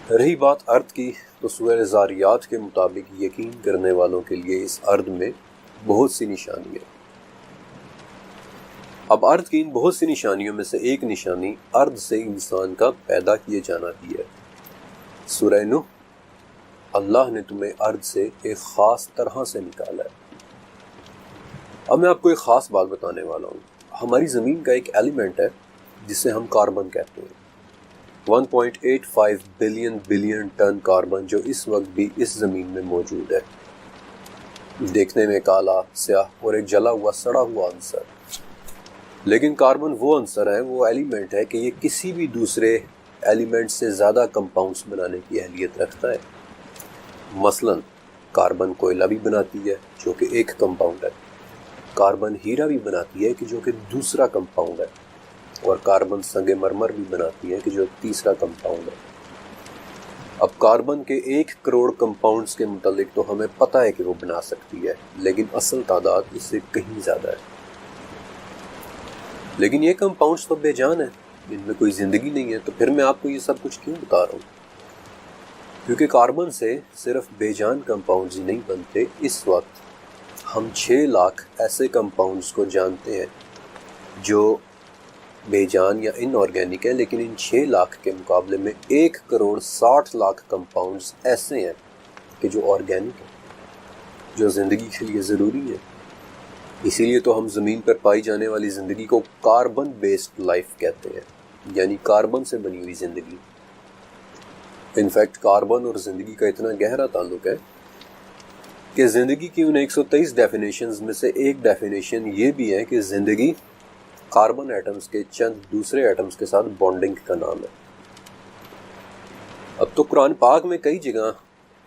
رہی بات ارد کی، تو سورہ زاریات کے مطابق یقین کرنے والوں کے لیے اس ارد میں بہت سی نشانیاں۔ اب ارد کی ان بہت سی نشانیوں میں سے ایک نشانی ارد سے انسان کا پیدا کیے جانا بھی ہے۔ سورہ نوح، اللہ نے تمہیں ارد سے ایک خاص طرح سے نکالا ہے۔ اب میں آپ کو ایک خاص بات بتانے والا ہوں۔ ہماری زمین کا ایک ایلیمنٹ ہے جسے ہم کاربن کہتے ہیں۔ 1.85 بلین ٹن کاربن جو اس وقت بھی اس زمین میں موجود ہے، دیکھنے میں کالا، سیاہ اور ایک جلا ہوا سڑا ہوا عنصر۔ لیکن کاربن وہ عنصر ہے، وہ ایلیمنٹ ہے کہ یہ کسی بھی دوسرے ایلیمنٹ سے زیادہ کمپاؤنڈز بنانے کی اہلیت رکھتا ہے۔ مثلا کاربن کوئلہ بھی بناتی ہے جو کہ ایک کمپاؤنڈ ہے، کاربن ہیرا بھی بناتی ہے کہ جو کہ دوسرا کمپاؤنڈ ہے، اور کاربن سنگ مرمر بھی بناتی ہے کہ جو تیسرا کمپاؤنڈ ہے۔ اب کاربن کے 1 کروڑ کمپاؤنڈز کے متعلق تو ہمیں پتہ ہے کہ وہ بنا سکتی ہے، لیکن اصل تعداد اس سے کہیں زیادہ ہے۔ لیکن یہ کمپاؤنڈز تو بے جان ہیں، ان میں کوئی زندگی نہیں ہے، تو پھر میں آپ کو یہ سب کچھ کیوں بتا رہا ہوں؟ کیونکہ کاربن سے صرف بے جان کمپاؤنڈز ہی نہیں بنتے۔ اس وقت ہم 6 لاکھ ایسے کمپاؤنڈز کو جانتے ہیں جو بے جان یا ان آرگینک ہے، لیکن ان 6 لاکھ کے مقابلے میں 1 کروڑ 60 لاکھ کمپاؤنڈز ایسے ہیں کہ جو آرگینک ہیں، جو زندگی کے لیے ضروری ہیں۔ اسی لیے تو ہم زمین پر پائی جانے والی زندگی کو کاربن بیسڈ لائف کہتے ہیں، یعنی کاربن سے بنی ہوئی زندگی۔ انفیکٹ کاربن اور زندگی کا اتنا گہرا تعلق ہے کہ زندگی کی ان 123 ڈیفینیشنز میں سے ایک ڈیفینیشن یہ بھی ہے کہ زندگی کاربن ایٹمز کے چند دوسرے ایٹمز کے ساتھ بانڈنگ کا نام ہے۔ اب تو قرآن پاک میں کئی جگہ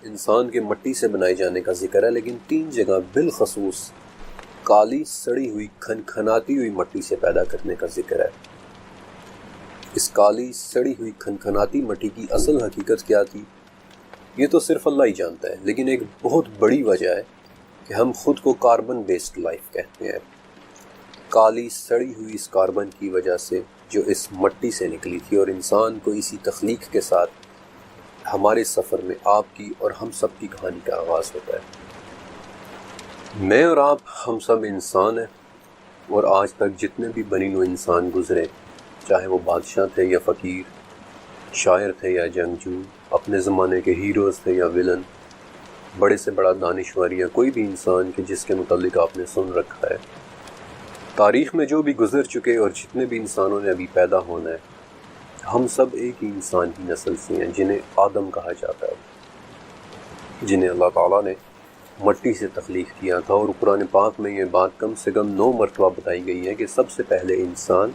انسان کے مٹی سے بنائے جانے کا ذکر ہے، لیکن 3 جگہ بالخصوص کالی سڑی ہوئی کھنکھناتی ہوئی مٹی سے پیدا کرنے کا ذکر ہے۔ اس کالی سڑی ہوئی کھنکھناتی مٹی کی اصل حقیقت کیا تھی یہ تو صرف اللہ ہی جانتا ہے، لیکن ایک بہت بڑی وجہ ہے کہ ہم خود کو کاربن بیسڈ لائف کہتے ہیں۔ کالی سڑی ہوئی اس کاربن کی وجہ سے جو اس مٹی سے نکلی تھی، اور انسان کو اسی تخلیق کے ساتھ ہمارے سفر میں آپ کی اور ہم سب کی کہانی کا آغاز ہوتا ہے۔ میں اور آپ ہم سب انسان ہیں، اور آج تک جتنے بھی بنی نوع انسان گزرے، چاہے وہ بادشاہ تھے یا فقیر، شاعر تھے یا جنگجو، اپنے زمانے کے ہیروز تھے یا ویلن، بڑے سے بڑا دانشور یا کوئی بھی انسان کہ جس کے متعلق آپ نے سن رکھا ہے، تاریخ میں جو بھی گزر چکے اور جتنے بھی انسانوں نے ابھی پیدا ہونا ہے، ہم سب ایک ہی انسان کی نسل سے ہیں جنہیں آدم کہا جاتا ہے، جنہیں اللہ تعالیٰ نے مٹی سے تخلیق کیا تھا۔ اور قرآن پاک میں یہ بات کم سے کم 9 مرتبہ بتائی گئی ہے کہ سب سے پہلے انسان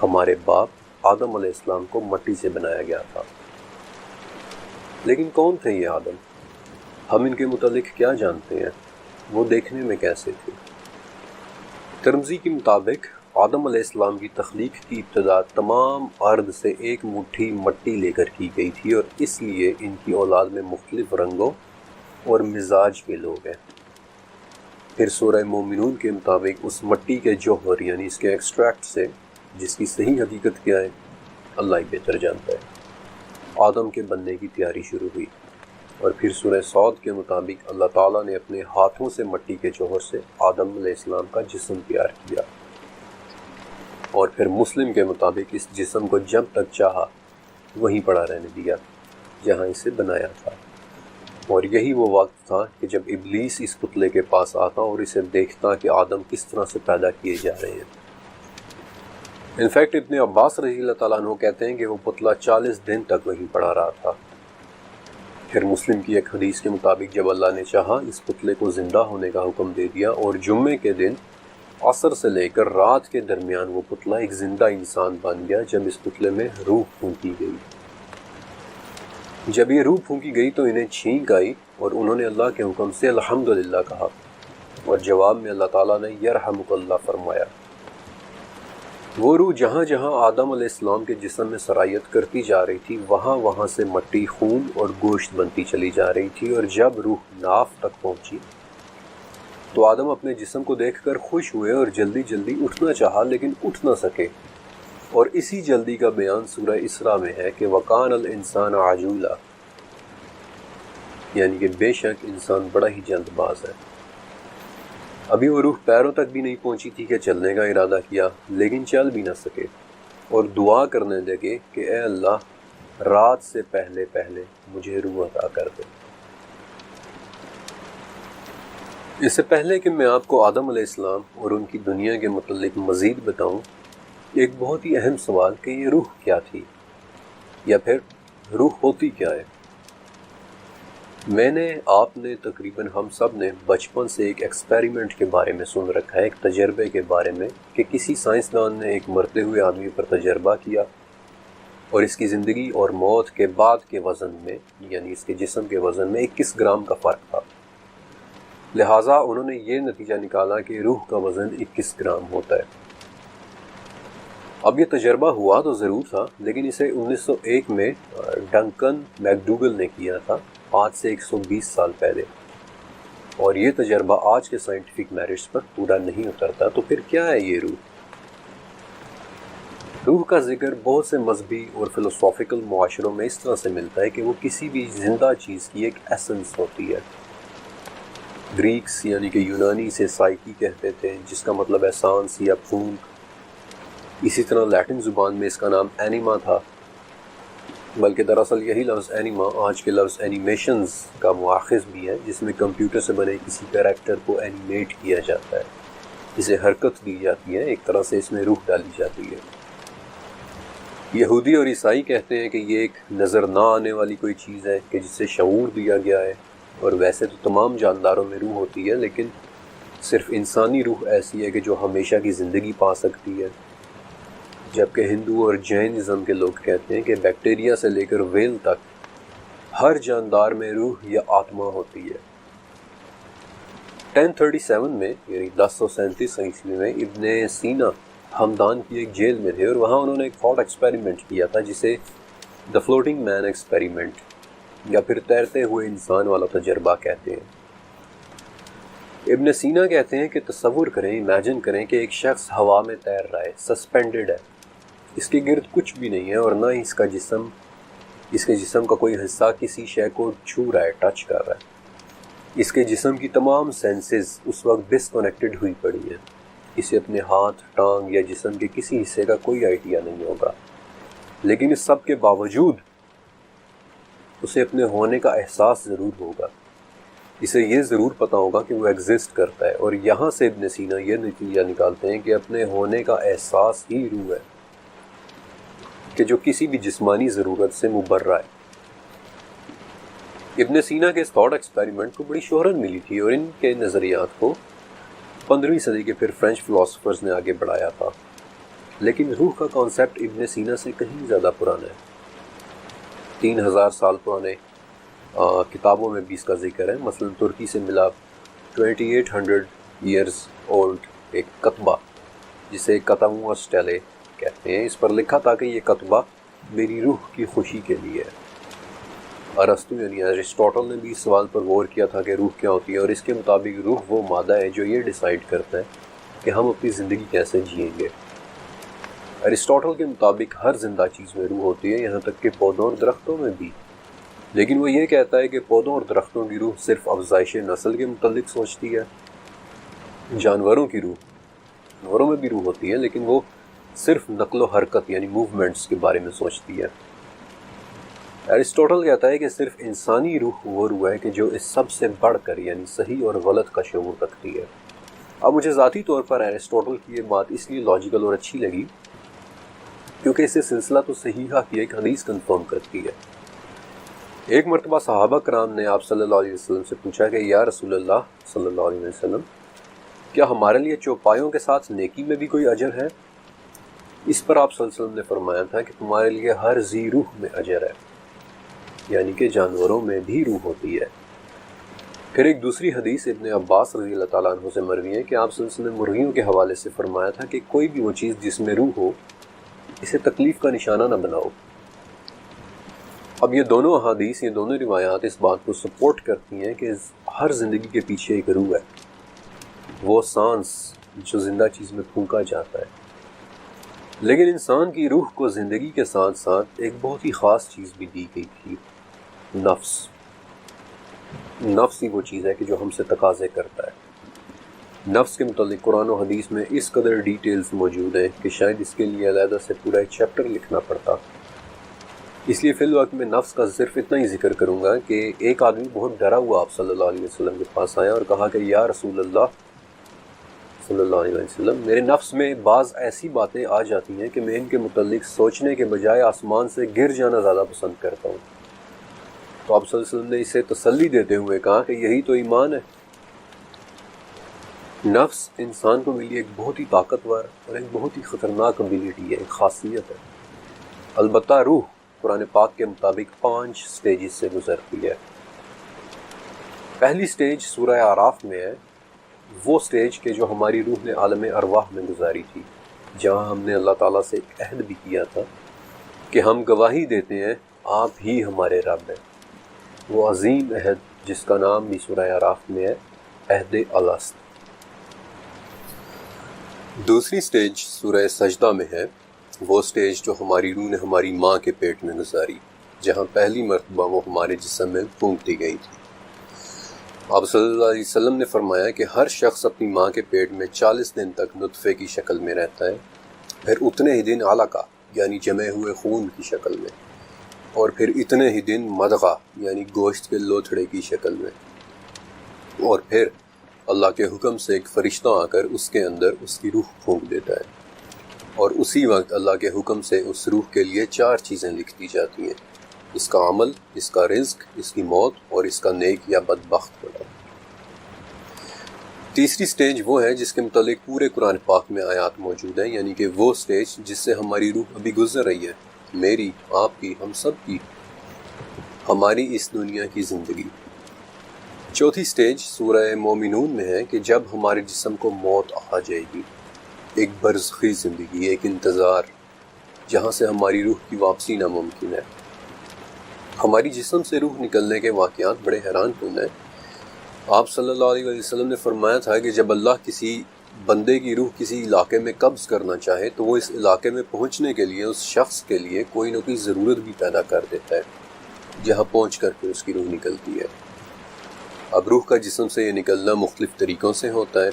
ہمارے باپ آدم علیہ السلام کو مٹی سے بنایا گیا تھا۔ لیکن کون تھے یہ آدم؟ ہم ان کے متعلق کیا جانتے ہیں؟ وہ دیکھنے میں کیسے تھے؟ ترمذی کے مطابق آدم علیہ السلام کی تخلیق کی ابتدا تمام ارض سے ایک مٹھی مٹی لے کر کی گئی تھی، اور اس لیے ان کی اولاد میں مختلف رنگوں اور مزاج کے لوگ ہیں۔ پھر سورہ مومنون کے مطابق اس مٹی کے جوہر یعنی اس کے ایکسٹریکٹ سے، جس کی صحیح حقیقت کیا ہے اللہ ہی بہتر جانتا ہے، آدم کے بننے کی تیاری شروع ہوئی۔ اور پھر سورہ صاد کے مطابق اللہ تعالیٰ نے اپنے ہاتھوں سے مٹی کے جوہر سے آدم علیہ السلام کا جسم تیار کیا، اور پھر مسلم کے مطابق اس جسم کو جب تک چاہا وہیں پڑا رہنے دیا جہاں اسے بنایا تھا۔ اور یہی وہ وقت تھا کہ جب ابلیس اس پتلے کے پاس آتا اور اسے دیکھتا کہ آدم کس طرح سے پیدا کیے جا رہے ہیں۔ انفیکٹ ابن عباس رضی اللہ تعالیٰ عنہ کہتے ہیں کہ وہ پتلا 40 دن تک وہیں پڑا رہا تھا۔ پھر مسلم کی ایک حدیث کے مطابق جب اللہ نے چاہا اس پتلے کو زندہ ہونے کا حکم دے دیا، اور جمعے کے دن عصر سے لے کر رات کے درمیان وہ پتلا ایک زندہ انسان بن گیا۔ جب اس پتلے میں روح پھونکی گئی، جب یہ روح پھونکی گئی تو انہیں چھینک آئی، اور انہوں نے اللہ کے حکم سے الحمدللہ کہا، اور جواب میں اللہ تعالیٰ نے یرحمک اللہ فرمایا۔ وہ روح جہاں جہاں آدم علیہ السلام کے جسم میں سرایت کرتی جا رہی تھی، وہاں وہاں سے مٹی، خون اور گوشت بنتی چلی جا رہی تھی، اور جب روح ناف تک پہنچی تو آدم اپنے جسم کو دیکھ کر خوش ہوئے اور جلدی جلدی اٹھنا چاہا، لیکن اٹھ نہ سکے، اور اسی جلدی کا بیان سورہ اسراء میں ہے کہ وَقَانَ الْإِنسَانَ عَجُولًا، یعنی کہ بے شک انسان بڑا ہی جلد باز ہے۔ ابھی وہ روح پیروں تک بھی نہیں پہنچی تھی کہ چلنے کا ارادہ کیا، لیکن چل بھی نہ سکے، اور دعا کرنے لگے کہ اے اللہ رات سے پہلے پہلے مجھے روح عطا کر دے۔ اس سے پہلے کہ میں آپ کو آدم علیہ السلام اور ان کی دنیا کے متعلق مزید بتاؤں، ایک بہت ہی اہم سوال کہ یہ روح کیا تھی، یا پھر روح ہوتی کیا ہے۔ میں نے، آپ نے، تقریباً ہم سب نے بچپن سے ایک ایکسپیریمنٹ کے بارے میں سن رکھا ہے، ایک تجربے کے بارے میں، کہ کسی سائنسدان نے ایک مرتے ہوئے آدمی پر تجربہ کیا اور اس کی زندگی اور موت کے بعد کے وزن میں، یعنی اس کے جسم کے وزن میں 21 گرام کا فرق تھا۔ لہٰذا انہوں نے یہ نتیجہ نکالا کہ روح کا وزن 21 گرام ہوتا ہے۔ اب یہ تجربہ ہوا تو ضرور تھا، لیکن اسے 1901 میں ڈنکن میکڈوگل نے کیا تھا، آج سے 120 سال پہلے، اور یہ تجربہ آج کے سائنٹیفک میرٹس پر پورا نہیں اترتا۔ تو پھر کیا ہے یہ روح؟ روح کا ذکر بہت سے مذہبی اور فلسافیکل معاشروں میں اس طرح سے ملتا ہے کہ وہ کسی بھی زندہ چیز کی ایک ایسنس ہوتی ہے۔ گریکس یعنی کہ یونانی سے سائیکی کہتے تھے، جس کا مطلب ہے سانس یا پھونک۔ اسی طرح لیٹن زبان میں اس کا نام اینیما تھا، بلکہ دراصل یہی لفظ اینیما آج کے لفظ اینیمیشنز کا مؤخذ بھی ہے، جس میں کمپیوٹر سے بنے کسی کریکٹر کو اینیمیٹ کیا جاتا ہے، اسے حرکت دی جاتی ہے، ایک طرح سے اس میں روح ڈالی جاتی ہے۔ یہودی اور عیسائی کہتے ہیں کہ یہ ایک نظر نہ آنے والی کوئی چیز ہے کہ جسے شعور دیا گیا ہے، اور ویسے تو تمام جانداروں میں روح ہوتی ہے، لیکن صرف انسانی روح ایسی ہے کہ جو ہمیشہ کی زندگی پا سکتی ہے، جبکہ ہندو اور جینزم کے لوگ کہتے ہیں کہ بیکٹیریا سے لے کر ویل تک ہر جاندار میں روح یا آتما ہوتی ہے۔ 1037 میں یعنی 1037 عیسوی میں ابن سینا ہمدان کی ایک جیل میں تھے، اور وہاں انہوں نے ایک تھاٹ ایکسپیریمنٹ کیا تھا جسے دا فلوٹنگ مین ایکسپیریمنٹ یا پھر تیرتے ہوئے انسان والا تجربہ کہتے ہیں۔ ابن سینا کہتے ہیں کہ تصور کریں، امیجن کریں کہ ایک شخص ہوا میں تیر رہا ہے، سسپینڈڈ ہے، اس کے گرد کچھ بھی نہیں ہے، اور نہ ہی اس کے جسم کا کوئی حصہ کسی شے کو چھو رہا ہے، ٹچ کر رہا ہے۔ اس کے جسم کی تمام سینسز اس وقت ڈسکنیکٹڈ ہوئی پڑی ہیں، اسے اپنے ہاتھ، ٹانگ یا جسم کے کسی حصے کا کوئی آئیڈیا نہیں ہوگا، لیکن اس سب کے باوجود اسے اپنے ہونے کا احساس ضرور ہوگا، اسے یہ ضرور پتا ہوگا کہ وہ ایگزسٹ کرتا ہے، اور یہاں سے ابن سینا یہ نتیجہ نکالتے ہیں کہ اپنے ہونے کا احساس ہی روح ہے، کہ جو کسی بھی جسمانی ضرورت سے مبرہ ہے۔ ابن سینا کے اس تھاٹ ایکسپیریمنٹ کو بڑی شہرت ملی تھی، اور ان کے نظریات کو 15ویں صدی کے پھر فرینچ فلاسفرز نے آگے بڑھایا تھا، لیکن روح کا کانسیپٹ ابن سینا سے کہیں زیادہ پرانا ہے۔ 3000 سال پرانے کتابوں میں بھی اس کا ذکر ہے، مثلا ترکی سے ملا 2800 ایئرز اولڈ ایک کتبہ جسے کتموا سٹیلے کہتے ہیں۔ اس پر لکھا تھا کہ یہ کتبہ میری روح کی خوشی کے لیے ہے۔ ارسطو یعنی ایرسٹوٹل نے بھی اس سوال پر غور کیا تھا کہ روح کیا ہوتی ہے، اور اس کے مطابق روح وہ مادہ ہے جو یہ ڈیسائیڈ کرتا ہے کہ ہم اپنی زندگی کیسے جئیں گے۔ ایرسٹوٹل کے مطابق ہر زندہ چیز میں روح ہوتی ہے، یہاں تک کہ پودوں اور درختوں میں بھی، لیکن وہ یہ کہتا ہے کہ پودوں اور درختوں کی روح صرف افزائش نسل کے متعلق سوچتی ہے۔ جانوروں کی روح، جانوروں میں بھی روح ہوتی ہے، لیکن وہ صرف نقل و حرکت یعنی موومنٹس کے بارے میں سوچتی ہے۔ ایرسٹوٹل کہتا ہے کہ صرف انسانی روح وہ روح ہے کہ جو اس سب سے بڑھ کر یعنی صحیح اور غلط کا شعور رکھتی ہے۔ اب مجھے ذاتی طور پر ایرسٹوٹل کی یہ بات اس لیے لاجیکل اور اچھی لگی کیونکہ اسے سلسلہ تو صحیحہ کی ایک حدیث کنفرم کرتی ہے۔ ایک مرتبہ صحابہ کرام نے آپ صلی اللہ علیہ وسلم سے پوچھا کہ یا رسول اللہ صلی اللہ علیہ وسلم، کیا ہمارے لیے چوپایوں کے ساتھ نیکی میں بھی کوئی اجر ہے؟ اس پر آپ صلی اللہ علیہ وسلم نے فرمایا تھا کہ تمہارے لیے ہر ذی روح میں اجر ہے، یعنی کہ جانوروں میں بھی روح ہوتی ہے۔ پھر ایک دوسری حدیث ابن عباس رضی اللہ تعالیٰ عنہ سے مروی ہے کہ آپ صلی اللہ علیہ وسلم نے مرغیوں کے حوالے سے فرمایا تھا کہ کوئی بھی وہ چیز جس میں روح ہو اسے تکلیف کا نشانہ نہ بناؤ۔ اب یہ دونوں احادیث، یہ دونوں روایات اس بات کو سپورٹ کرتی ہیں کہ ہر زندگی کے پیچھے ایک روح ہے، وہ سانس جو زندہ چیز میں پھونکا جاتا ہے۔ لیکن انسان کی روح کو زندگی کے ساتھ ساتھ ایک بہت ہی خاص چیز بھی دی گئی تھی، نفس۔ نفس ہی وہ چیز ہے کہ جو ہم سے تقاضے کرتا ہے۔ نفس کے متعلق قرآن و حدیث میں اس قدر ڈیٹیلز موجود ہیں کہ شاید اس کے لیے علیحدہ سے پورا ایک چیپٹر لکھنا پڑتا۔ اس لیے فی الوقت میں نفس کا صرف اتنا ہی ذکر کروں گا کہ ایک آدمی بہت ڈرا ہوا آپ صلی اللہ علیہ وسلم کے پاس آیا اور کہا کہ یا رسول اللہ صلی اللہ علیہ وسلم، میرے نفس میں بعض ایسی باتیں آ جاتی ہیں کہ میں ان کے متعلق سوچنے کے بجائے آسمان سے گر جانا زیادہ پسند کرتا ہوں۔ تو آپ صلی اللہ علیہ وسلم نے اسے تسلی دیتے ہوئے کہا کہ یہی تو ایمان ہے۔ نفس انسان کو ملی ایک بہت ہی طاقتور اور ایک بہت ہی خطرناک ابیلٹی ہے، ایک خاصیت ہے۔ البتہ روح قرآن پاک کے مطابق 5 سٹیجز سے گزرتی ہے۔ پہلی سٹیج سورہ اعراف میں ہے، وہ سٹیج کہ جو ہماری روح نے عالم ارواح میں گزاری تھی، جہاں ہم نے اللہ تعالیٰ سے ایک عہد بھی کیا تھا کہ ہم گواہی دیتے ہیں آپ ہی ہمارے رب ہیں۔ وہ عظیم عہد جس کا نام بھی سورہ اعراف میں ہے، عہد الست۔ دوسری سٹیج سورہ سجدہ میں ہے، وہ سٹیج جو ہماری روح نے ہماری ماں کے پیٹ میں گزاری، جہاں پہلی مرتبہ وہ ہمارے جسم میں پھونک دی گئی تھی۔ آپ صلی اللہ علیہ وسلم نے فرمایا کہ ہر شخص اپنی ماں کے پیٹ میں 40 دن تک نطفے کی شکل میں رہتا ہے، پھر اتنے ہی دن علقہ یعنی جمے ہوئے خون کی شکل میں، اور پھر اتنے ہی دن مضغہ یعنی گوشت کے لوتھڑے کی شکل میں، اور پھر اللہ کے حکم سے ایک فرشتہ آ کر اس کے اندر اس کی روح پھونک دیتا ہے، اور اسی وقت اللہ کے حکم سے اس روح کے لیے 4 چیزیں لکھ دی جاتی ہیں: اس کا عمل، اس کا رزق، اس کی موت اور اس کا نیک یا بدبخت ہونا۔ تیسری سٹیج وہ ہے جس کے متعلق پورے قرآن پاک میں آیات موجود ہیں، یعنی کہ وہ سٹیج جس سے ہماری روح ابھی گزر رہی ہے، میری، آپ کی، ہم سب کی، ہماری اس دنیا کی زندگی۔ چوتھی سٹیج سورہ مومنون میں ہے کہ جب ہمارے جسم کو موت آ جائے گی، ایک برزخی زندگی، ایک انتظار، جہاں سے ہماری روح کی واپسی ناممکن ہے۔ ہماری جسم سے روح نکلنے کے واقعات بڑے حیران کن ہیں۔ آپ صلی اللہ علیہ وسلم نے فرمایا تھا کہ جب اللہ کسی بندے کی روح کسی علاقے میں قبض کرنا چاہے تو وہ اس علاقے میں پہنچنے کے لیے اس شخص کے لیے کوئی نہ کوئی ضرورت بھی پیدا کر دیتا ہے، جہاں پہنچ کر کے اس کی روح نکلتی ہے۔ اب روح کا جسم سے یہ نکلنا مختلف طریقوں سے ہوتا ہے،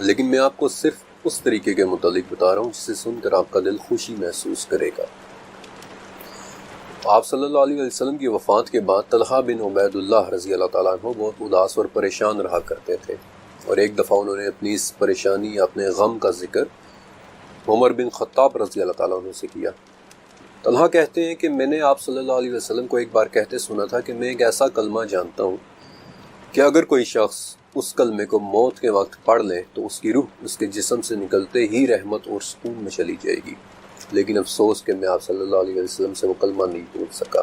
لیکن میں آپ کو صرف اس طریقے کے متعلق بتا رہا ہوں جسے سن کر آپ کا دل خوشی محسوس کرے گا۔ آپ صلی اللہ علیہ وسلم کی وفات کے بعد طلحہ بن عبید اللہ رضی اللہ تعالیٰ عنہ بہت اداس اور پریشان رہا کرتے تھے، اور ایک دفعہ انہوں نے اپنی اس پریشانی یا اپنے غم کا ذکر عمر بن خطاب رضی اللہ تعالیٰ عنہ سے کیا۔ طلحہ کہتے ہیں کہ میں نے آپ صلی اللہ علیہ وسلم کو ایک بار کہتے سنا تھا کہ میں ایک ایسا کلمہ جانتا ہوں کہ اگر کوئی شخص اس کلمے کو موت کے وقت پڑھ لے تو اس کی روح اس کے جسم سے نکلتے ہی رحمت اور سکون میں چلی جائے گی، لیکن افسوس کہ میں آپ صلی اللہ علیہ وسلم سے وہ کلمہ نہیں بول سکا،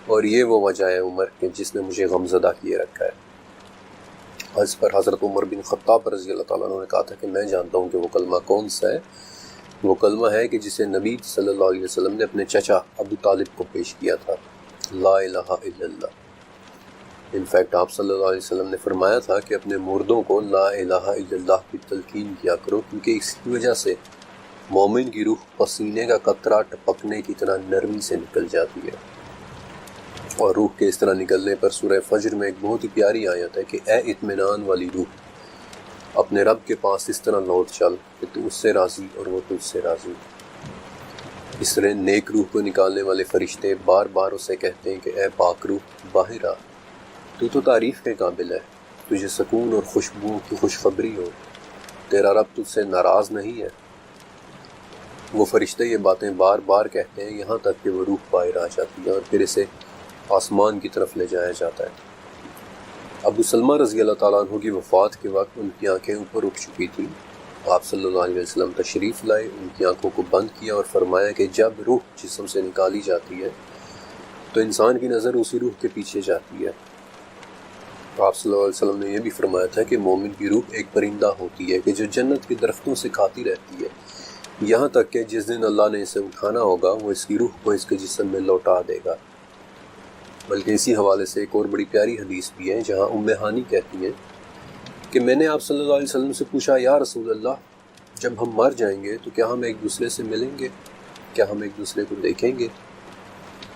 اور یہ وہ وجہ ہے عمر کہ جس نے مجھے غمزدہ کیے رکھا ہے۔ اس پر حضرت عمر بن خطاب رضی اللہ تعالیٰ عنہ نے کہا تھا کہ میں جانتا ہوں کہ وہ کلمہ کون سا ہے۔ وہ کلمہ ہے کہ جسے نبی صلی اللہ علیہ وسلم نے اپنے چچا ابو طالب کو پیش کیا تھا، لا الہ الا اللہ۔ انفیکٹ آپ صلی اللہ علیہ وسلم نے فرمایا تھا کہ اپنے مردوں کو لا الہ الا اللہ کی تلقین کیا کرو، کیونکہ اس کی وجہ سے مومن کی روح پسینے کا قطرہ ٹپکنے کی طرح نرمی سے نکل جاتی ہے۔ اور روح کے اس طرح نکلنے پر سورہ فجر میں ایک بہت ہی پیاری آیت ہے کہ اے اطمینان والی روح، اپنے رب کے پاس اس طرح لوٹ چل کہ تو اس سے راضی اور وہ تجھ سے راضی۔ اس طرح نیک روح کو نکالنے والے فرشتے بار بار اسے کہتے ہیں کہ اے پاک روح باہر آ، تو تعریف کے قابل ہے، تجھے سکون اور خوشبو کی خوشخبری ہو، تیرا رب تجھ سے ناراض نہیں ہے۔ وہ فرشتے یہ باتیں بار بار کہتے ہیں یہاں تک کہ وہ روح باہر آ جاتی ہے اور پھر اسے آسمان کی طرف لے جایا جاتا ہے۔ ابو سلمہ رضی اللہ تعالیٰ عنہ کی وفات کے وقت ان کی آنکھیں اوپر اٹھ چکی تھیں۔ آپ صلی اللہ علیہ وسلم تشریف لائے، ان کی آنکھوں کو بند کیا اور فرمایا کہ جب روح جسم سے نکالی جاتی ہے تو انسان کی نظر اسی روح کے پیچھے جاتی ہے۔ آپ صلی اللہ علیہ وسلم نے یہ بھی فرمایا تھا کہ مومن کی روح ایک پرندہ ہوتی ہے کہ جو جنت کے درختوں سے کھاتی رہتی ہے، یہاں تک کہ جس دن اللہ نے اسے اٹھانا ہوگا وہ اس کی روح کو اس کے جسم میں لوٹا دے گا۔ بلکہ اسی حوالے سے ایک اور بڑی پیاری حدیث بھی ہے جہاں ام ہانی کہتی ہیں کہ میں نے آپ صلی اللہ علیہ وسلم سے پوچھا یا رسول اللہ، جب ہم مر جائیں گے تو کیا ہم ایک دوسرے سے ملیں گے؟ کیا ہم ایک دوسرے کو دیکھیں گے؟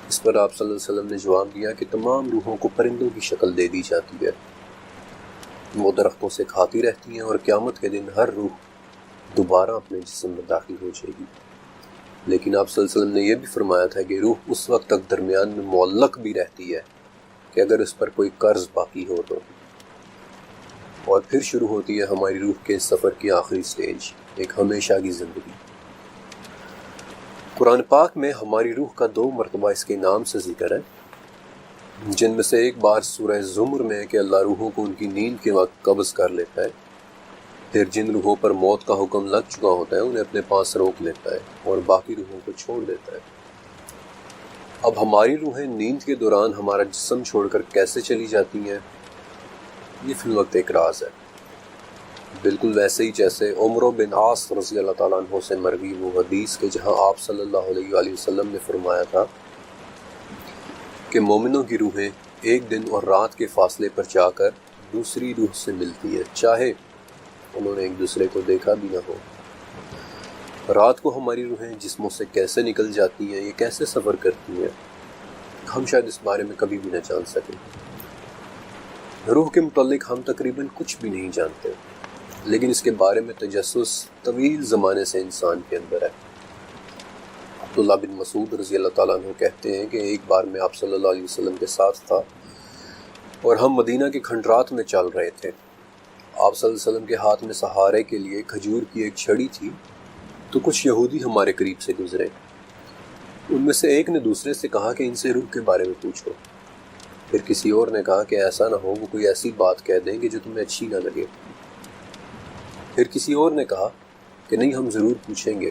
اس پر آپ صلی اللہ علیہ وسلم نے جواب دیا کہ تمام روحوں کو پرندوں کی شکل دے دی جاتی ہے، وہ درختوں سے کھاتی رہتی ہیں اور قیامت کے دن ہر روح دوبارہ اپنے جسم میں داخل ہو جائے گی۔ لیکن آپ صلی اللہ علیہ وسلم نے یہ بھی فرمایا تھا کہ روح اس وقت تک درمیان میں معلق بھی رہتی ہے کہ اگر اس پر کوئی قرض باقی ہو تو، اور پھر شروع ہوتی ہے ہماری روح کے سفر کی آخری سٹیج، ایک ہمیشہ کی زندگی۔ قرآن پاک میں ہماری روح کا 2 مرتبہ اس کے نام سے ذکر ہے، جن میں سے ایک بار سورہ زمر میں ہے کہ اللہ روحوں کو ان کی نیند کے وقت قبض کر لیتا ہے، پھر جن روحوں پر موت کا حکم لگ چکا ہوتا ہے انہیں اپنے پاس روک لیتا ہے اور باقی روحوں کو چھوڑ دیتا ہے۔ اب ہماری روحیں نیند کے دوران ہمارا جسم چھوڑ کر کیسے چلی جاتی ہیں، یہ فی الوقت ایک راز ہے، بالکل ویسے ہی جیسے عمرو بن عاص رضی اللہ تعالیٰ عنہ سے مروی وہ حدیث کے جہاں آپ صلی اللہ علیہ وآلہ وسلم نے فرمایا تھا کہ مومنوں کی روحیں ایک دن اور رات کے فاصلے پر جا کر دوسری روح سے ملتی ہے، چاہے انہوں نے ایک دوسرے کو دیکھا بھی نہ ہو۔ رات کو ہماری روحیں جسموں سے کیسے نکل جاتی ہیں، یہ کیسے سفر کرتی ہیں، ہم شاید اس بارے میں کبھی بھی نہ جان سکیں۔ روح کے متعلق ہم تقریباً کچھ بھی نہیں جانتے، لیکن اس کے بارے میں تجسس طویل زمانے سے انسان کے اندر ہے۔ عبداللہ بن مسعود رضی اللہ تعالیٰ عنہ کہتے ہیں کہ ایک بار میں آپ صلی اللہ علیہ وسلم کے ساتھ تھا اور ہم مدینہ کے کھنڈرات میں چل رہے تھے۔ آپ صلی اللہ علیہ وسلم کے ہاتھ میں سہارے کے لیے کھجور کی ایک چھڑی تھی، تو کچھ یہودی ہمارے قریب سے گزرے۔ ان میں سے ایک نے دوسرے سے کہا کہ ان سے روح کے بارے میں پوچھو۔ پھر کسی اور نے کہا کہ ایسا نہ ہو وہ کوئی ایسی بات کہہ دیں کہ جو تمہیں اچھی نہ لگے۔ پھر کسی اور نے کہا کہ نہیں، ہم ضرور پوچھیں گے۔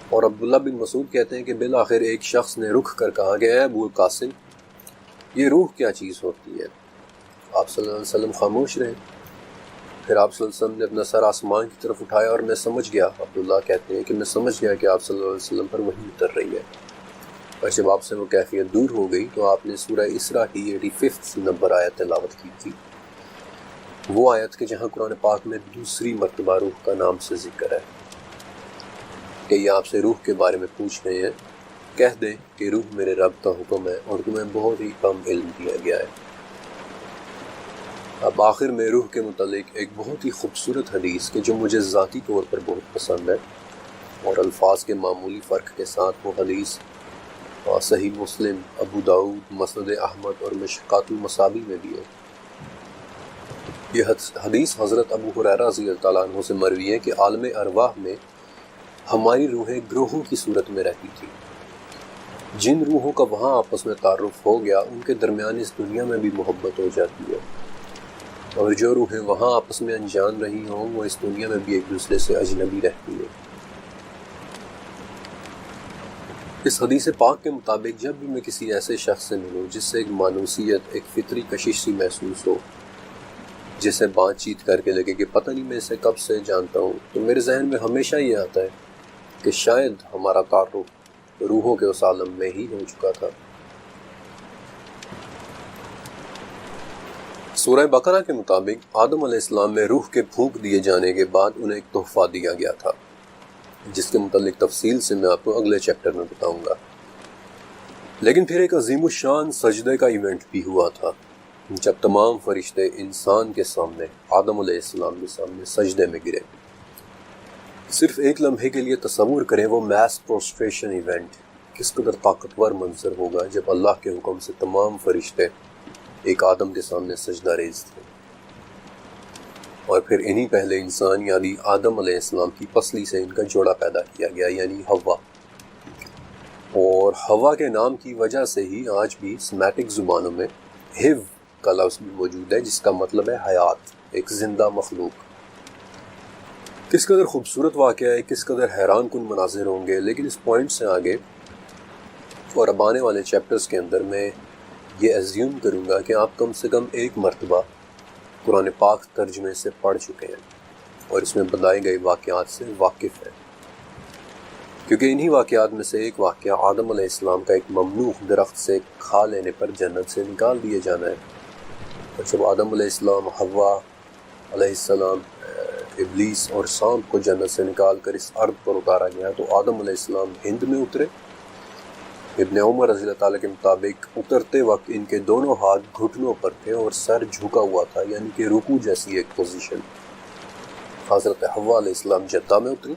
اور عبداللہ بن مسعود کہتے ہیں کہ بالآخر ایک شخص نے رک کر کہا کہ اے ابو القاسم، یہ روح کیا چیز ہوتی ہے؟ آپ صلی اللہ علیہ وسلم خاموش رہے۔ پھر آپ صلی اللہ علیہ وسلم نے اپنا سر آسمان کی طرف اٹھایا اور میں سمجھ گیا، عبداللہ کہتے ہیں کہ میں سمجھ گیا کہ آپ صلی اللہ علیہ وسلم پر وحی اتر رہی ہے۔ اور جب آپ سے وہ کیفیت دور ہو گئی تو آپ نے سورہ اسراء کی 85 نمبر آیت تلاوت کی تھی، وہ آیت کہ جہاں قرآن پاک میں دوسری مرتبہ روح کا نام سے ذکر ہے کہ یہ آپ سے روح کے بارے میں پوچھ رہے ہیں، کہہ دیں کہ روح میرے رب کا حکم ہے اور تمہیں بہت ہی کم علم دیا گیا ہے۔ اب آخر میں روح کے متعلق ایک بہت ہی خوبصورت حدیث کہ جو مجھے ذاتی طور پر بہت پسند ہے، اور الفاظ کے معمولی فرق کے ساتھ وہ حدیث صحیح مسلم، ابو داؤد، مسند احمد اور مشکات المصابیح میں بھی ہے۔ یہ حدیث حضرت ابو ہریرہ رضی اللہ تعالیٰ عنہ سے مروی ہے کہ عالم ارواح میں ہماری روحیں گروہوں کی صورت میں رہتی تھی۔ جن روحوں کا وہاں آپس میں تعارف ہو گیا ان کے درمیان اس دنیا میں بھی محبت ہو جاتی ہے، اور جو روحیں وہاں آپس میں انجان رہی ہوں وہ اس دنیا میں بھی ایک دوسرے سے اجنبی رہتی ہیں۔ اس حدیث پاک کے مطابق جب بھی میں کسی ایسے شخص سے ملوں جس سے ایک مانوسیت، ایک فطری کشش سی محسوس ہو، جسے بات چیت کر کے لگے کہ پتہ نہیں میں اسے کب سے جانتا ہوں، تو میرے ذہن میں ہمیشہ یہ آتا ہے کہ شاید ہمارا تعارف روحوں کے اس عالم میں ہی ہو چکا تھا۔ سورہ بقرہ کے مطابق آدم علیہ السلام میں روح کے پھونک دیے جانے کے بعد انہیں ایک تحفہ دیا گیا تھا، جس کے متعلق تفصیل سے میں آپ کو اگلے چیپٹر میں بتاؤں گا۔ لیکن پھر ایک عظیم الشان سجدے کا ایونٹ بھی ہوا تھا، جب تمام فرشتے انسان کے سامنے، آدم علیہ السلام کے سامنے سجدے میں گرے۔ صرف ایک لمحے کے لیے تصور کریں وہ میس پروسٹریشن ایونٹ کس قدر طاقتور منظر ہوگا جب اللہ کے حکم سے تمام فرشتے ایک آدم کے سامنے سجدہ ریز تھے، اور پھر انہی پہلے انسان یعنی آدم علیہ السلام کی پسلی سے ان کا جوڑا پیدا کیا گیا یعنی حوا، اور حوا کے نام کی وجہ سے ہی آج بھی سمیٹک زبانوں میں ہیو کا لفظ بھی موجود ہے جس کا مطلب ہے حیات، ایک زندہ مخلوق۔ کس قدر خوبصورت واقعہ ہے، کس قدر حیران کن مناظر ہوں گے، لیکن اس پوائنٹ سے آگے اور اب آنے والے چیپٹرز کے اندر میں یہ ایزیوم کروں گا کہ آپ کم سے کم ایک مرتبہ قرآن پاک ترجمے سے پڑھ چکے ہیں اور اس میں بتائے گئے واقعات سے واقف ہیں، کیونکہ انہی واقعات میں سے ایک واقعہ آدم علیہ السلام کا ایک ممنوع درخت سے کھا لینے پر جنت سے نکال دیے جانا ہے۔ اور جب آدم علیہ السلام، حوا علیہ السلام ابلیس اور سانپ کو جنت سے نکال کر اس ارض پر اتارا گیا تو آدم علیہ السلام ہند میں اترے۔ ابن عمر رضی اللہ تعالیٰ کے مطابق اترتے وقت ان کے دونوں ہاتھ گھٹنوں پر تھے اور سر جھکا ہوا تھا، یعنی کہ رکوع جیسی ایک پوزیشن۔ حضرت حوا علیہ السلام جدہ میں اتری،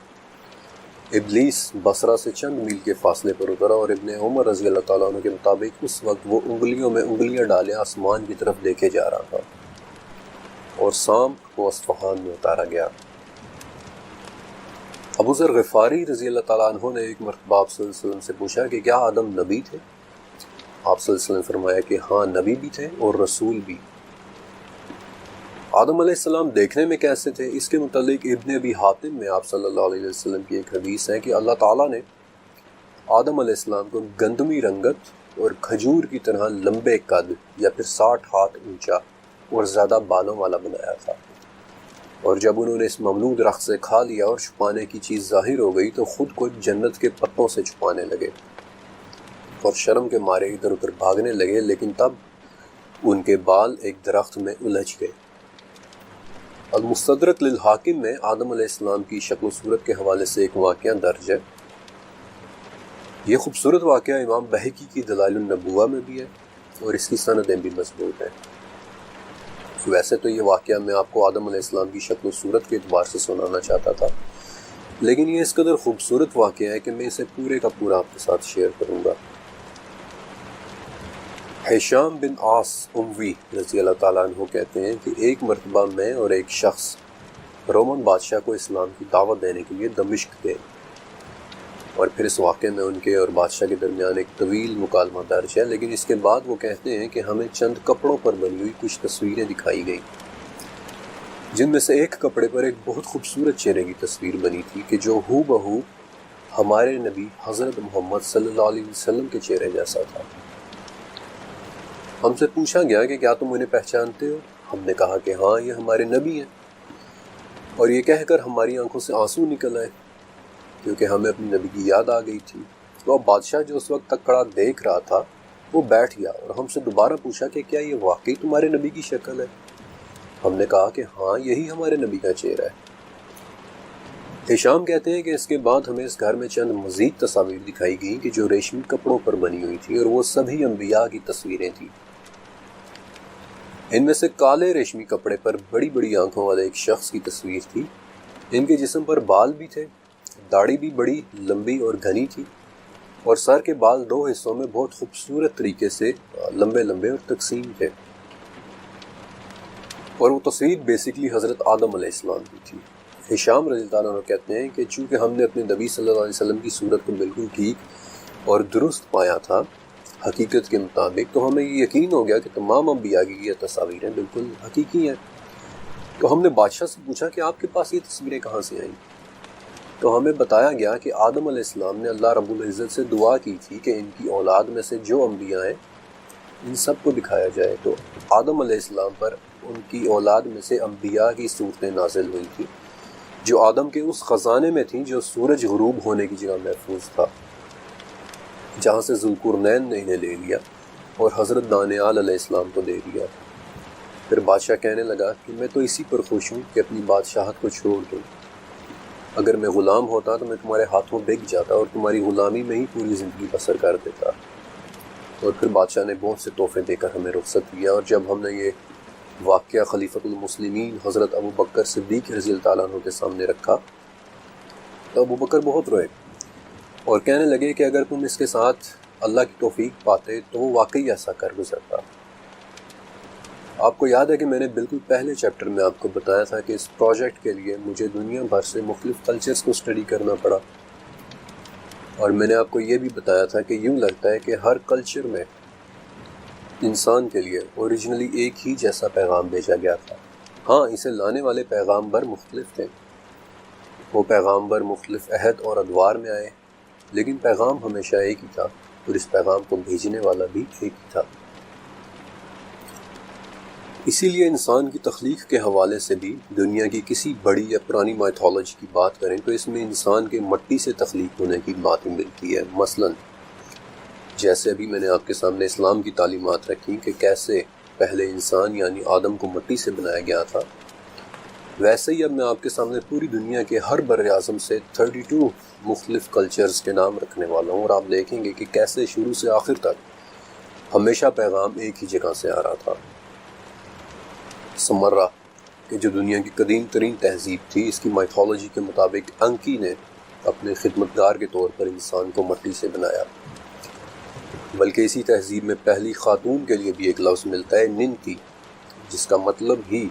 ابلیس بصرہ سے چند میل کے فاصلے پر اترا، اور ابن عمر رضی اللہ تعالیٰ عنہ کے مطابق اس وقت وہ انگلیوں میں انگلیاں ڈالے آسمان کی طرف دیکھے جا رہا تھا، اور سانپ کو اصفہان میں اتارا گیا۔ ابو ذر غفاری رضی اللہ تعالیٰ عنہ نے ایک مرتبہ آپ صلی اللہ علیہ وسلم سے پوچھا کہ کیا آدم نبی تھے؟ آپ صلی اللہ علیہ وسلم نے فرمایا کہ ہاں، نبی بھی تھے اور رسول بھی۔ آدم علیہ السلام دیکھنے میں کیسے تھے؟ اس کے متعلق ابن ابی حاتم میں آپ صلی اللہ علیہ وسلم کی ایک حدیث ہے کہ اللہ تعالیٰ نے آدم علیہ السلام کو گندمی رنگت اور کھجور کی طرح لمبے قد یا پھر 60 ہاتھ اونچا اور زیادہ بالوں والا بنایا تھا، اور جب انہوں نے اس ممنوع درخت سے کھا لیا اور چھپانے کی چیز ظاہر ہو گئی تو خود کو جنت کے پتوں سے چھپانے لگے اور شرم کے مارے ادھر ادھر بھاگنے لگے، لیکن تب ان کے بال ایک درخت میں الجھ گئے۔ المستدرک للحاکم میں آدم علیہ السلام کی شکل و صورت کے حوالے سے ایک واقعہ درج ہے۔ یہ خوبصورت واقعہ امام بہقی کی دلائل النبوہ میں بھی ہے اور اس کی سندیں بھی مضبوط ہیں۔ ویسے تو یہ واقعہ میں آپ کو آدم علیہ السلام کی شکل و صورت کے اعتبار سے سنانا چاہتا تھا، لیکن یہ اس قدر خوبصورت واقعہ ہے کہ میں اسے پورے کا پورا آپ کے ساتھ شیئر کروں گا۔ ہشام بن عاص اموی رضی اللہ تعالیٰ عنہ کہتے ہیں کہ ایک مرتبہ میں اور ایک شخص رومن بادشاہ کو اسلام کی دعوت دینے کے لیے دمشق گئے، اور پھر اس واقعے میں ان کے اور بادشاہ کے درمیان ایک طویل مکالمہ درج ہے، لیکن اس کے بعد وہ کہتے ہیں کہ ہمیں چند کپڑوں پر بنی ہوئی کچھ تصویریں دکھائی گئیں، جن میں سے ایک کپڑے پر ایک بہت خوبصورت چہرے کی تصویر بنی تھی کہ جو ہو بہو ہمارے نبی حضرت محمد صلی اللہ علیہ وسلم کے چہرے جیسا تھا۔ ہم سے پوچھا گیا کہ کیا تم انہیں پہچانتے ہو؟ ہم نے کہا کہ ہاں، یہ ہمارے نبی ہیں، اور یہ کہہ کر ہماری آنکھوں سے آنسو نکل آئے کیونکہ ہمیں اپنی نبی کی یاد آ گئی تھی۔ تو اب بادشاہ جو اس وقت تک کھڑا دیکھ رہا تھا وہ بیٹھ گیا اور ہم سے دوبارہ پوچھا کہ کیا یہ واقعی تمہارے نبی کی شکل ہے؟ ہم نے کہا کہ ہاں، یہی ہمارے نبی کا چہرہ ہے۔ ہشام کہتے ہیں کہ اس کے بعد ہمیں اس گھر میں چند مزید تصاویر دکھائی گئیں کہ جو ریشمی کپڑوں پر بنی ہوئی تھی، اور وہ سبھی انبیاء کی تصویریں تھیں۔ ان میں سے کالے ریشمی کپڑے پر بڑی بڑی آنکھوں والے ایک شخص کی تصویر تھی۔ ان کے جسم پر بال بھی تھے، داڑھی بھی بڑی لمبی اور گھنی تھی، اور سر کے بال 2 حصوں میں بہت خوبصورت طریقے سے لمبے لمبے اور تقسیم تھے، اور وہ تصویر بیسیکلی حضرت آدم علیہ السلام کی تھی۔ ہشام رضی اللہ عنہ کہتے ہیں کہ چونکہ ہم نے اپنے نبی صلی اللہ علیہ وسلم کی صورت کو بالکل ٹھیک اور درست پایا تھا حقیقت کے مطابق، تو ہمیں یہ یقین ہو گیا کہ تمام انبیاء کی یہ تصاویریں بالکل حقیقی ہیں۔ تو ہم نے بادشاہ سے پوچھا کہ آپ کے پاس یہ تصویریں کہاں سے آئیں؟ تو ہمیں بتایا گیا کہ آدم علیہ السلام نے اللہ رب العزت سے دعا کی تھی کہ ان کی اولاد میں سے جو انبیاء ہیں ان سب کو دکھایا جائے، تو آدم علیہ السلام پر ان کی اولاد میں سے انبیاء کی صورتیں نازل ہوئی تھیں جو آدم کے اس خزانے میں تھیں جو سورج غروب ہونے کی جگہ محفوظ تھا، جہاں سے ذوالقرنین نے انہیں لے لیا اور حضرت دانیال علیہ السلام کو دے دیا۔ پھر بادشاہ کہنے لگا کہ میں تو اسی پر خوش ہوں کہ اپنی بادشاہت کو چھوڑ دوں، اگر میں غلام ہوتا تو میں تمہارے ہاتھوں بک جاتا اور تمہاری غلامی میں ہی پوری زندگی بسر کر دیتا۔ اور پھر بادشاہ نے بہت سے تحفے دے کر ہمیں رخصت کیا، اور جب ہم نے یہ واقعہ خلیفۃ المسلمین حضرت ابو بکر صدیق رضی اللہ تعالیٰ عنہ کے سامنے رکھا تو ابو بکر بہت روئے اور کہنے لگے کہ اگر تم اس کے ساتھ اللہ کی توفیق پاتے تو وہ واقعی ایسا کر گزرتا۔ آپ کو یاد ہے کہ میں نے بالکل پہلے چیپٹر میں آپ کو بتایا تھا کہ اس پروجیکٹ کے لیے مجھے دنیا بھر سے مختلف کلچرز کو اسٹڈی کرنا پڑا، اور میں نے آپ کو یہ بھی بتایا تھا کہ یوں لگتا ہے کہ ہر کلچر میں انسان کے لیے اوریجنلی ایک ہی جیسا پیغام بھیجا گیا تھا۔ ہاں، اسے لانے والے پیغامبر مختلف تھے، وہ پیغامبر مختلف عہد اور ادوار میں آئے، لیکن پیغام ہمیشہ ایک ہی تھا، اور اس پیغام کو بھیجنے والا بھی ایک ہی تھا۔ اسی لیے انسان کی تخلیق کے حوالے سے بھی دنیا کی کسی بڑی یا پرانی مائتھولوجی کی بات کریں تو اس میں انسان کے مٹی سے تخلیق ہونے کی بات ملتی ہے۔ مثلا جیسے ابھی میں نے آپ کے سامنے اسلام کی تعلیمات رکھی کہ کیسے پہلے انسان یعنی آدم کو مٹی سے بنایا گیا تھا، ویسے ہی اب میں آپ کے سامنے پوری دنیا کے ہر بر اعظم سے 32 مختلف کلچرز کے نام رکھنے والا ہوں، اور آپ دیکھیں گے کہ کیسے شروع سے آخر تک ہمیشہ پیغام ایک ہی جگہ سے آ رہا تھا۔ سمرہ کہ جو دنیا کی قدیم ترین تہذیب تھی، اس کی مائتھولوجی کے مطابق انکی نے اپنے خدمتگار کے طور پر انسان کو مٹی سے بنایا، بلکہ اسی تہذیب میں پہلی خاتون کے لیے بھی ایک لفظ ملتا ہے، ننتی، جس کا مطلب ہی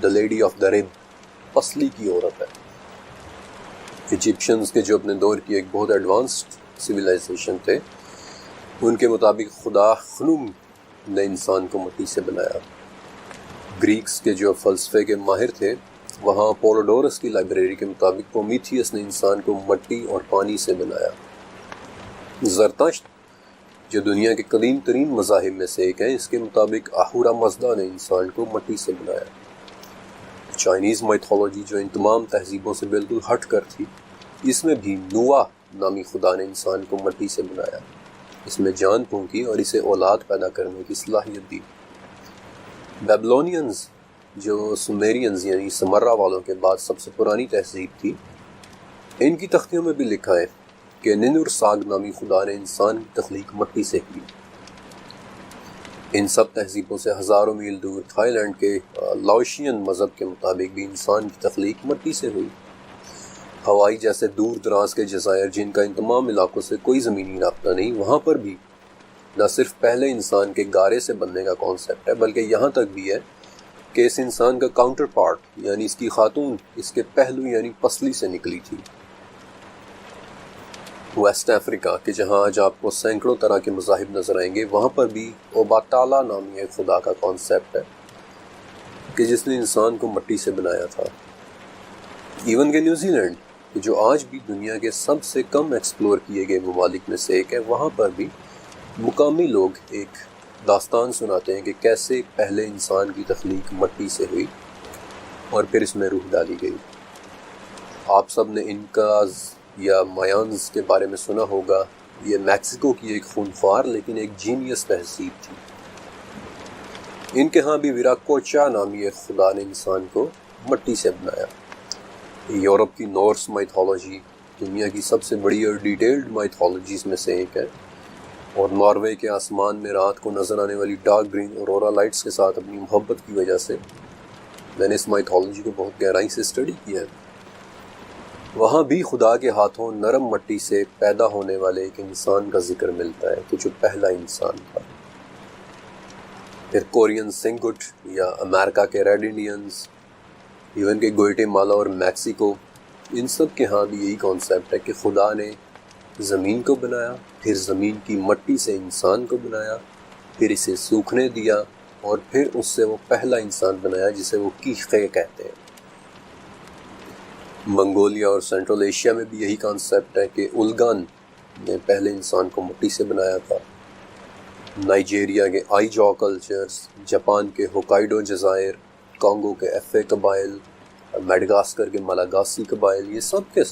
دا لیڈی آف دا رب، پسلی کی عورت ہے۔ ایجپشنز کے جو اپنے دور کی ایک بہت ایڈوانسڈ سویلائزیشن تھے، ان کے مطابق خدا خنوم نے انسان کو مٹی سے بنایا۔ گریکس کے جو فلسفے کے ماہر تھے، وہاں پولوڈورس کی لائبریری کے مطابق پرومیتھیس نے انسان کو مٹی اور پانی سے بنایا۔ زرتشت جو دنیا کے قدیم ترین مذاہب میں سے ایک ہے، اس کے مطابق اہورا مزدا نے انسان کو مٹی سے بنایا۔ چائنیز مائتھولوجی جو ان تمام تہذیبوں سے بالکل ہٹ کر تھی، اس میں بھی نوا نامی خدا نے انسان کو مٹی سے بنایا، اس میں جان پھونکی اور اسے اولاد پیدا کرنے کی صلاحیت دی۔ بیبلونینز جو سومیرینز یعنی سمرہ والوں کے بعد سب سے پرانی تہذیب تھی، ان کی تختیوں میں بھی لکھا ہے کہ ننر ساگ نامی خدا نے انسان کی تخلیق مٹی سے کی۔ ان سب تہذیبوں سے ہزاروں میل دور تھائی لینڈ کے لاؤشین مذہب کے مطابق بھی انسان کی تخلیق مٹی سے ہوئی۔ ہوائی جیسے دور دراز کے جزائر جن کا ان تمام علاقوں سے کوئی زمینی رابطہ نہیں، وہاں پر بھی نہ صرف پہلے انسان کے گارے سے بننے کا کانسیپٹ ہے، بلکہ یہاں تک بھی ہے کہ اس انسان کا کاؤنٹر پارٹ یعنی اس کی خاتون اس کے پہلو یعنی پسلی سے نکلی تھی۔ ویسٹ افریقہ کہ جہاں آج آپ کو سینکڑوں طرح کے مذاہب نظر آئیں گے، وہاں پر بھی اوباتالا نامی ایک خدا کا کانسیپٹ ہے کہ جس نے انسان کو مٹی سے بنایا تھا۔ ایون کہ نیوزی لینڈ کہ جو آج بھی دنیا کے سب سے کم ایکسپلور کیے گئے ممالک میں سے ایک ہے، وہاں پر بھی مقامی لوگ ایک داستان سناتے ہیں کہ کیسے پہلے انسان کی تخلیق مٹی سے ہوئی اور پھر اس میں روح ڈالی گئی۔ آپ سب نے انکاز یا مایانز کے بارے میں سنا ہوگا، یہ میکسیکو کی ایک خونخوار لیکن ایک جینیس تہذیب تھی۔ ان کے ہاں بھی ویراکوچا نامی ایک خدا نے انسان کو مٹی سے بنایا۔ یورپ کی نورس مائتھولوجی دنیا کی سب سے بڑی اور ڈیٹیلڈ مائتھولوجیز میں سے ایک ہے، اور ناروے کے آسمان میں رات کو نظر آنے والی ڈارک گرین اورورا لائٹس کے ساتھ اپنی محبت کی وجہ سے میں نے اس مائتھولوجی کو بہت گہرائی سے اسٹڈی کیا ہے۔ وہاں بھی خدا کے ہاتھوں نرم مٹی سے پیدا ہونے والے ایک انسان کا ذکر ملتا ہے کہ جو پہلا انسان تھا۔ پھر کورین سنگٹ یا امریکہ کے ریڈ انڈینز، ایون کہ گوئٹے مالا اور میکسیکو، ان سب کے ہاں بھی یہی کانسیپٹ ہے کہ خدا نے زمین کو بنایا، پھر زمین کی مٹی سے انسان کو بنایا، پھر اسے سوکھنے دیا، اور پھر اس سے وہ پہلا انسان بنایا جسے وہ کیخے کہتے ہیں۔ منگولیا اور سینٹرل ایشیا میں بھی یہی کانسیپٹ ہے کہ اولگان نے پہلے انسان کو مٹی سے بنایا تھا۔ نائجیریا کے آئی جو کلچرز، جاپان کے ہوکائیڈو جزائر، کانگو کے ایفے قبائل، میڈغاسکر کے مالاگاسی قبائل، یہ سب کے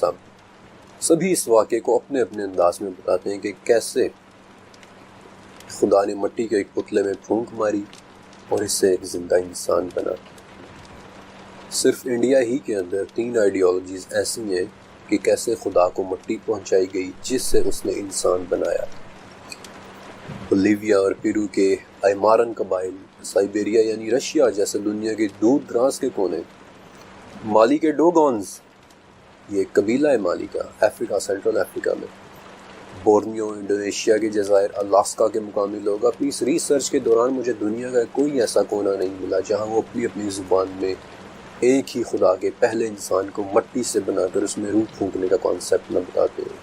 سبھی اس واقعے کو اپنے اپنے انداز میں بتاتے ہیں کہ کیسے خدا نے مٹی کے ایک پتلے میں پھونک ماری اور اس سے ایک زندہ انسان بنا۔ صرف انڈیا ہی کے اندر 3 آئیڈیالوجیز ایسی ہیں کہ کیسے خدا کو مٹی پہنچائی گئی جس سے اس نے انسان بنایا۔ بولیویا اور پیرو کے ایمارن قبائل، سائبیریا یعنی رشیا جیسے دنیا کے دور دراز کے کونے، مالی کے ڈوگونز، یہ ایک قبیلہ ہے مالی کا، افریقہ، سینٹرل افریقہ میں، بورنیو، انڈونیشیا کے جزائر، الاسکا کے مقامی لوگ۔ اپنی اس ریسرچ کے دوران مجھے دنیا کا کوئی ایسا کونا نہیں ملا جہاں وہ اپنی اپنی زبان میں ایک ہی خدا کے پہلے انسان کو مٹی سے بنا کر اس میں روح پھونکنے کا کانسیپٹ نہ بتاتے ہیں۔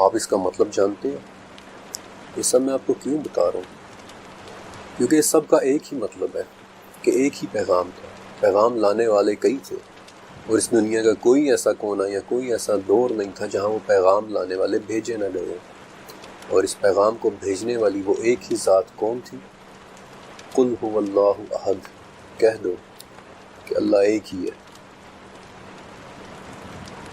آپ اس کا مطلب جانتے ہیں؟ یہ سب میں آپ کو کیوں بتا رہا ہوں؟ کیونکہ اس سب کا ایک ہی مطلب ہے کہ ایک ہی پیغام تھا، پیغام لانے والے کئی تھے، اور اس دنیا کا کوئی ایسا کونا یا کوئی ایسا دور نہیں تھا جہاں وہ پیغام لانے والے بھیجے نہ گئے، اور اس پیغام کو بھیجنے والی وہ ایک ہی ذات کون تھی؟ قل هو اللہ احد، کہہ دو کہ اللہ ایک ہی ہے۔